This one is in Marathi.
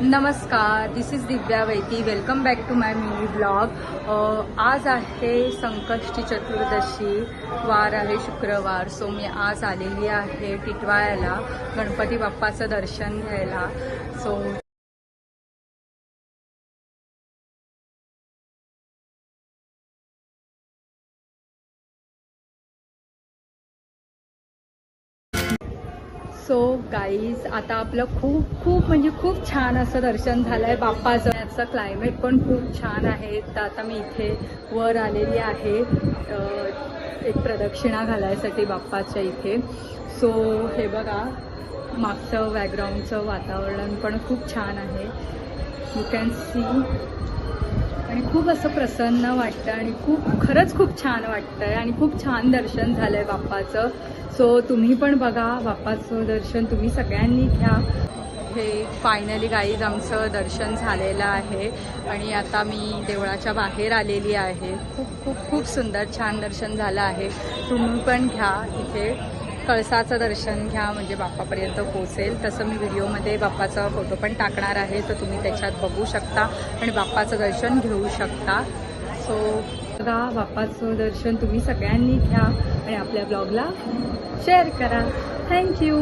नमस्कार, this is Divya Vaiti. Welcome back to my mini blog. आज आहे संकष्टी चतुर्दशी, वार आहे शुक्रवार. सो मी आज आलेली आहे टिटवाळ्याला गणपती बाप्पाचं दर्शन घ्यायला. सो गाईज, आता आपलं खूप म्हणजे खूप छान असं दर्शन झालं आहे बाप्पाचं. याचं क्लायमेट पण खूप छान आहे. तर आता मी इथे वर आलेली आहे एक प्रदक्षिणा घालायसाठी बाप्पाच्या इथे. सो हे बघा, मागचं बॅकग्राऊंडचं वातावरण पण खूप छान आहे, यू कॅन सी. आणि खूप असं प्रसन्न वाटतं आणि खरंच खूप छान वाटतं आहे आणि खूप छान दर्शन झालं आहे बाप्पाचं. सो तुम्ही पण बघा, बाप्पाचं दर्शन तुम्ही सगळ्यांनी घ्या. हे फायनली गाईज आमचं दर्शन झालेलं आहे आणि आता मी देवळाच्या बाहेर आलेली आहे. खूप सुंदर छान दर्शन झालं आहे. तुम्ही पण घ्या, इथे कळसाचं दर्शन घ्या म्हणजे बाप्पापर्यंत पोहोचेल. तसं मी व्हिडिओमध्ये बाप्पाचा फोटो पण टाकणार आहे, तर तुम्ही त्याच्यात बघू शकता आणि बाप्पाचं दर्शन घेऊ शकता. सो बघा, बाप्पाचं दर्शन तुम्ही सगळ्यांनी घ्या आणि आपल्या ब्लॉगला शेअर करा. थँक्यू.